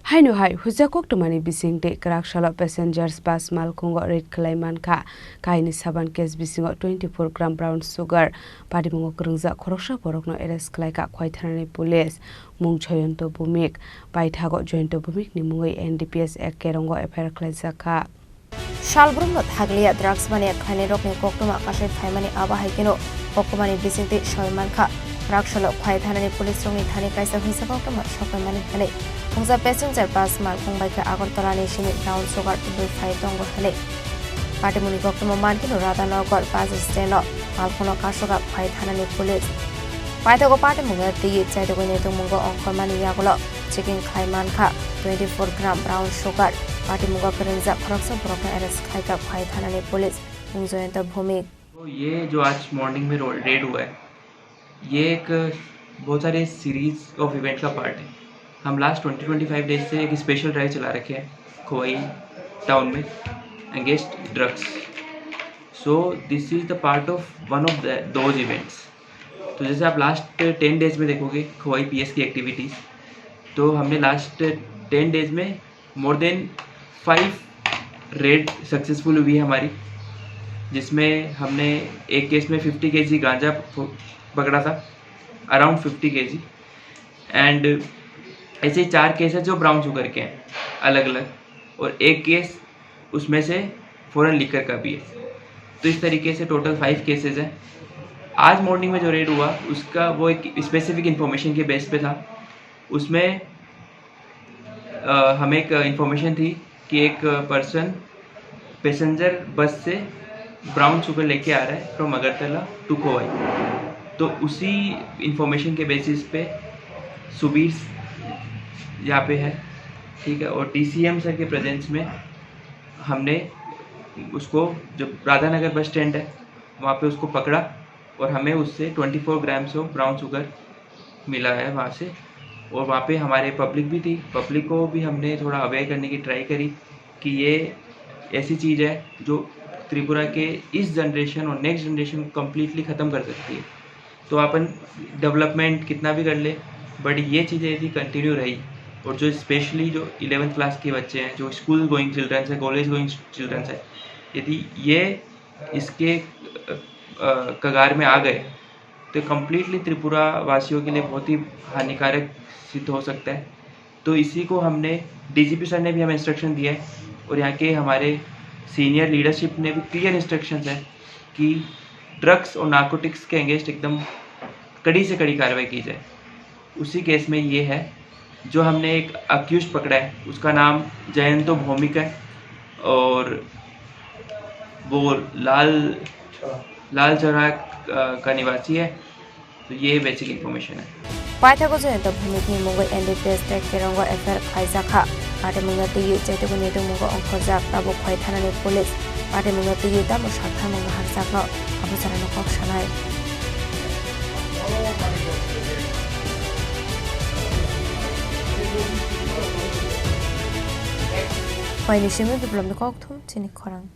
Hainu hai hujakok tumani bisingte Kraksalo passengers bus Malkhungo red Khlaiwi Mankha Kainwi Saban case Bisingo 24 gram brown sugar Padimungo krungja khoroksa borokno arrest khlaika khwaithanani police mung joyonto bumik baithago joyonto bumik ni mungoi NDPS ek kerongo FIR khlaijaka Shalbrumno thaglia drugs mane khane rokni koktuma kashe thaimani aba haikeno kokkumani bisingte Khlaiwi Mankha Kraksalo khwaithanani police rongi thani kaisa hisabokma shokamani khale Khungja passenger bus Malkhungo ka Agartala Chini brown sugar to be 5 tongo hale Patimuni koktuma mankino Radhanagar bus stand Malkhungo kashoga khwaithanani police Paithago Patimunga ti chaidogo netumungo onkormani yagulo checking Khlaiwi Mankha 24 gram brown sugar Patimunga Krungja Khoroksa Brokna arrest khaika khwaithanani police Mungjoyanta Bhumik ये जो आज morning में red हुआ है ये एक बहुत सारे सीरीज ऑफ इवेंट का पार्ट है। हम लास्ट 20-25 डेज से एक स्पेशल ड्राइव चला रखे हैं खोवाई टाउन में against drugs. So this is the part of one of those events. तो जैसे आप लास्ट 10 डेज में देखोगे खोवाई पीएस की एक्टिविटीज़, तो हमने लास्ट 10 डेज में मोर देन 5 रेड सक्सेसफुल हुई है हमारी, जिसमें हमने एक केस में 50 kg गांजा पकड़ा था, अराउंड 50 kg, एंड ऐसे 4 केसेस जो ब्राउन शुगर के हैं अलग अलग, और एक केस उसमें से फॉरेन लिकर का भी है। तो इस तरीके से टोटल 5 केसेस हैं। आज मॉर्निंग में जो रेड हुआ उसका वो एक स्पेसिफिक इन्फॉर्मेशन के बेस पे था। उसमें हमें एक इन्फॉर्मेशन थी कि एक पर्सन पैसेंजर बस से ब्राउन शुगर लेके आ रहा है फ्रॉम अगरतला टू खोवाई। तो उसी इंफॉर्मेशन के बेसिस पे सुबीर यहाँ पे है, ठीक है, और DCM सर के प्रेजेंस में हमने उसको जो राधानगर बस स्टैंड है वहाँ पे उसको पकड़ा, और हमें उससे 24 ग्राम्स ऑफ ब्राउन शुगर मिला है वहाँ से। और वहाँ पे हमारे पब्लिक भी थी, पब्लिक को भी हमने थोड़ा अवेयर करने की ट्राई करी कि ये ऐसी चीज़ है जो त्रिपुरा के इस जनरेशन और नेक्स्ट जनरेशन को कम्प्लीटली ख़त्म कर सकती है। तो अपन डेवलपमेंट कितना भी कर ले, बट ये चीज़ें यदि कंटिन्यू रही, और जो स्पेशली जो 11th क्लास के बच्चे हैं, जो स्कूल गोइंग चिल्ड्रंस है, कॉलेज गोइंग चिल्ड्रंस है, यदि ये इसके कगार में आ गए तो कम्प्लीटली त्रिपुरा वासियों के लिए बहुत ही हानिकारक सिद्ध हो सकता है। तो इसी को हमने DGP सर ने भी हमें इंस्ट्रक्शन दिया है, और यहाँ के हमारे सीनियर लीडरशिप ने भी क्लियर इंस्ट्रक्शंस है कि ड्रग्स और नार्कोटिक्स के अगेंस्ट एकदम कड़ी से कड़ी कार्रवाई की जाए। उसी केस में ये है जो हमने एक अक्यूज पकड़ा है, उसका नाम जयंतो भौमिक है, और वो लाल चौराहा का निवासी है। तो ये बेसिक इन्फॉर्मेशन है। Paithago Jayanta Bhumik ni mungo NDPS tek kerongo FIR khlaijaka Patimunga ti chaitogo netumungo onkhojak tabo khwaithanani police Patimunga ti tamo sarthamunga harjakno abusarano kok sanai Paini shimi biblom kok thum Chini Khorang